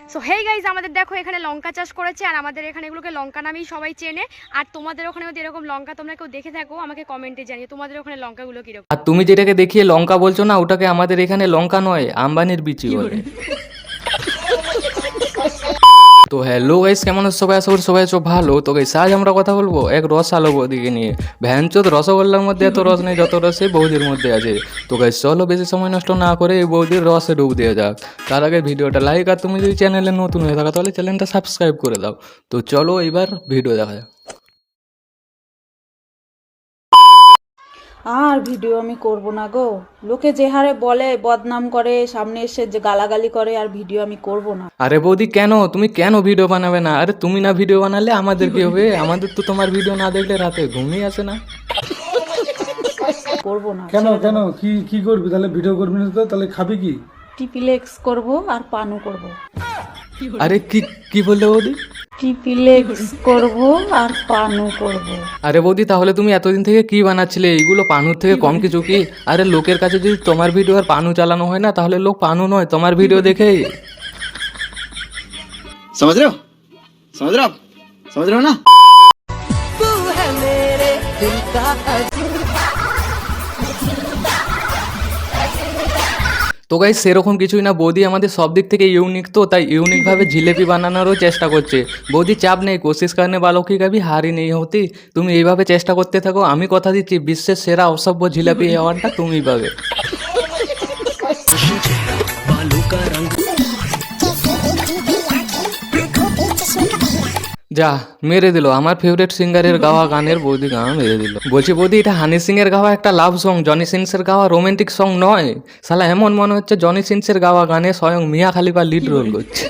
So hey guys, আমাদের দেখো এখানে লঙ্কা চাষ করেছে আর আমাদের এখানে এগুলোকে লঙ্কা নামেই সবাই চেনে। আর তোমাদের ওখানে যদি এরকম লঙ্কা তোমরা কেউ দেখে থাকো আমাকে কমেন্টে জানিয়ে তোমাদের ওখানে লঙ্কাগুলো কিরকম। আর তুমি যেটাকে দেখিয়ে লঙ্কা বলছো না, ওটাকে আমাদের এখানে লঙ্কা নয়, আম্বানির বিচি বলে। তো হ্যালো গাইস, কেমন আছো সবাই? আশা করি সবাই আছো ভালো। তো গাইস আজ আমরা কথা বলবো এক রসালো বৌদিকে নিয়ে। ভ্যানচোদ রসগোল্লার মধ্যে এত রস নেই যত রস এই বৌদির মধ্যে আছে। তো গাইস চলো বেশি সময় নষ্ট না করে এই বৌদির রসে ডুব দিয়ে যাক। তার আগে ভিডিওটা লাইক, আর তুমি যদি চ্যানেলে নতুন হয়ে থাকো তাহলে চ্যানেলটা সাবস্ক্রাইব করে দাও। তো চলো এবার ভিডিও দেখা যাক। আর ভিডিও আমি করব না গো। লোকে যে হারে বলে, বদনাম করে, সামনে এসে যে গালাগালি করে, আর ভিডিও আমি করব না। আরে বৌদি কেন, তুমি কেন ভিডিও বানাবে না? আরে তুমি না ভিডিও বানালে আমাদের কি হবে? আমাদের তো তোমার ভিডিও না দেখলে রাতে ঘুমিয়ে আসে না। করব না। কেন কেন কি কি করবি তাহলে? ভিডিও করবি না তো তাহলে খাবি কি? টিপিলেক্স করব আর পানু করব। আরে কি কি বললে বৌদি? টিপিলেক্স করব আর পানু করব। আরে বৌদি তাহলে তুমি এতদিন থেকে কি বানাচ্ছিলে? এইগুলো পানুর থেকে কম কিছু কি? আরে লোকের কাছে যদি তোমার ভিডিও আর পানু চালানো হয় না, তাহলে লোক পানু নয় তোমার ভিডিও দেখেই। समझ रहे हो समझ रहे हो आप समझ रहे हो ना। তো গাইস সেরকম কিছুই না, বৌদি আমাদের সব দিক থেকে ইউনিক, তো তাই ইউনিকভাবে জিলেপি বানানোরও চেষ্টা করছে। বৌদি চাপ নেই, কোশিশ করনে वालों की कभी हारी नहीं होती। তুমি এইভাবে চেষ্টা করতে থাকো, আমি কথা দিচ্ছি বিশ্বের সেরা অসভ্য জিলাপি অ্যাওয়ার্ডটা তুমিই পাবে। যা মেরে দিল আমার ফেভারিট সিঙ্গারের গাওয়া গানের বৌদি গাওয়া মেরে দিল। বলছি বৌদি, এটা হানি সিং এর গাওয়া একটা লাভ সং, জনি সিনসের গাওয়া রোমান্টিক সং নয়। শালা এমন মনে হচ্ছে জনি সিনসের গাওয়া গানে স্বয়ং মিয়া খালিফা লিড রোল করছে।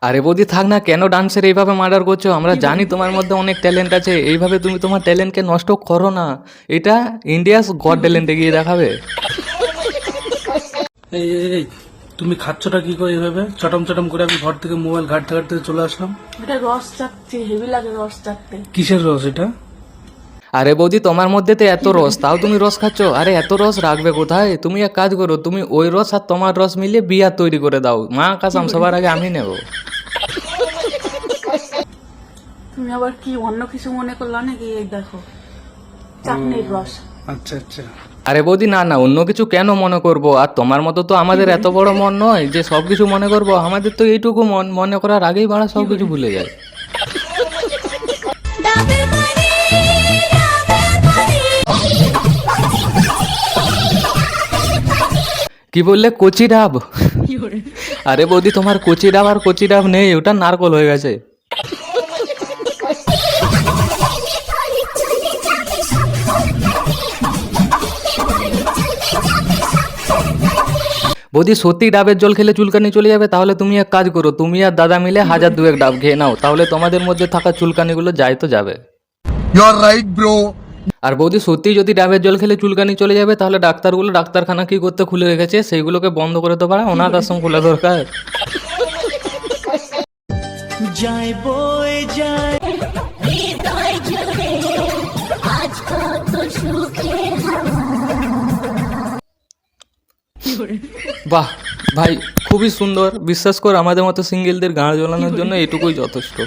আরে বৌদি থাক না, কেন ডান্সের এইভাবে মার্ডার করছো? আমরা জানি তোমার মধ্যে অনেক ট্যালেন্ট আছে, এইভাবে তুমি তোমার ট্যালেন্টকে নষ্ট করো না। এটা ইন্ডিয়াস গড ট্যালেন্টে গিয়ে দেখাবে। এই এই, এই তুমি খাচ্ছটা কি করে এভাবে চটম চটম করে? আমি ঘর থেকে মোবাইল ঘাটতে ঘাটতে চলে আসলাম। এটা রস চাটতে হেভি লাগে, রস চাটতে। কিসের রস এটা? আরে বৌদি তোমার মধ্যে তো এত রস, তাও তুমি রস খাচ্ছ? আরে এত রস রাখবে কোথায়? তুমি এক কাজ করো, তুমি ওই রস আর তোমার রস মিলিয়ে বিয়ার তৈরি করে দাও। মা কাসাম সবার আগে আমি নেব। তুমি আবার কি অন্য কিছু মনে করলা নাকি? এই দেখো চাটনির রস। আচ্ছা আচ্ছা। আরে বৌদি না না, অন্য কিছু কেন মনে করব? আর তোমার মতো তো আমাদের এত বড় মন নয় যে সব কিছু মনে করব। আমাদের তো এইটুকু মন, মনে করার আগেই বাড়া সব কিছু ভুলে যায়। কি বললে? কচি ডাব? আরে বৌদি তোমার কচি ডাব আর কচি ডাব নেই, ওটা নারকল হয়ে গেছে। বৌদি সত্যি ডাবের জল খেলে চুলকানি চলে যাবে? তাহলে তুমি এক কাজ করো, তুমি আর দাদা মিলে 1002 ডাব খেয়ে নাও, তাহলে তোমাদের মধ্যে থাকা চুলকানিগুলো যায় তো যাবে। আর বৌদি সত্যি যদি ডাবের জল খেলে চুলকানি চলে যাবে, তাহলে ডাক্তারগুলো ডাক্তারখানা কি করতে খুলে রেখেছে, সেইগুলোকে বন্ধ করে তো পারে, অনাথ আশ্রম খোলা দরকার। বাহ ভাই, খুবই সুন্দর। বিশ্বাস কর আমাদের মতো সিঙ্গেলদের গাঁড় জ্বলানোর জন্য এটুকুই যথেষ্ট।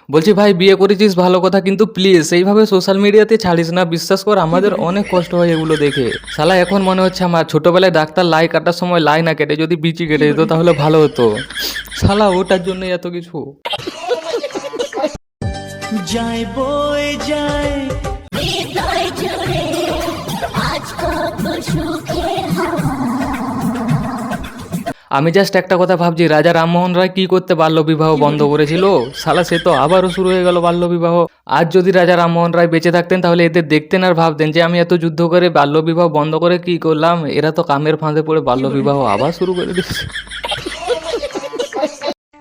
বলছি ভাই, বিয়ে করেছিস ভালো কথা, কিন্তু প্লিজ এইভাবে সোশ্যাল মিডিয়াতে ছাড়িস না। বিশ্বাস কর আমাদের অনেক কষ্ট হয় এগুলো দেখে। শালা এখন মনে হচ্ছে আমার ছোটবেলায় ডাক্তার লাই কাটার সময় লাই না কেটে যদি বিচি কেটে দিত তাহলে ভালো হতো। শালা ওটার জন্য এত কিছু। যায় বয়ে যায় আমি জাস্ট একটা কথা ভাবছি, রাজা রামমোহন রায় কি করতে বাল্যবিবাহ বন্ধ করেছিল? শালা সে তো আবারও শুরু হয়ে গেল বাল্যবিবাহ। আজ যদি রাজা রামমোহন রায় বেঁচে থাকতেন তাহলে এদের দেখতেন আর ভাবতেন যে আমি এত যুদ্ধ করে বাল্যবিবাহ বন্ধ করে কি করলাম, এরা তো কামের ফাঁদে পড়ে বাল্যবিবাহ আবার শুরু করে দিচ্ছে।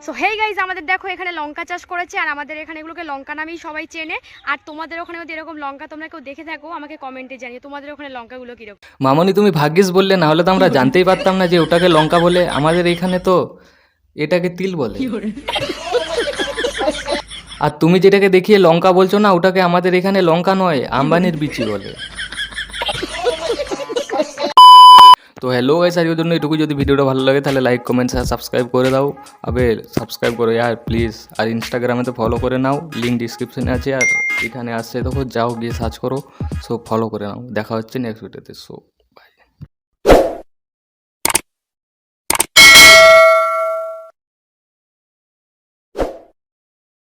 সো হেই গাইজ, আমাদের দেখো এখানে লঙ্কা চাষ করেছে আর আমাদের এখানে এগুলোকে লঙ্কা নামেই সবাই চেনে। আর তোমাদের ওখানে যদি এরকম লঙ্কা তোমরা কেউ দেখে থাকো আমাকে কমেন্টে জানিয়ে তোমাদের ওখানে লঙ্কাগুলো কিরকম। মামনি তুমি ভাগ্যিস বললে, না হলে তো আমরা জানতেই পারতাম না যে ওটাকে লঙ্কা বলে। আমাদের এখানে তো এটাকে তিল বলে। আর তুমি যেটাকে দেখিয়ে লঙ্কা বলছো না, ওটাকে আমাদের এখানে লঙ্কা নয়, আম্বানির বিচি বলে। তো হ্যালো গাইস, আজকের জন্য এটুকু। যদি ভিডিওটা ভালো লাগে তাহলে লাইক কমেন্ট আর সাবস্ক্রাইব করে দাও। আবে সাবস্ক্রাইব করো ইয়ার প্লিজ। আর ইনস্টাগ্রামে তো ফলো করে নাও, লিঙ্ক ডিসক্রিপশনে আছে। আর এখানে আসছে দেখো, যাও গিয়ে সার্চ করো, সো ফলো করে নাও। দেখা হচ্ছে নেক্সট ভিডিওতে। সো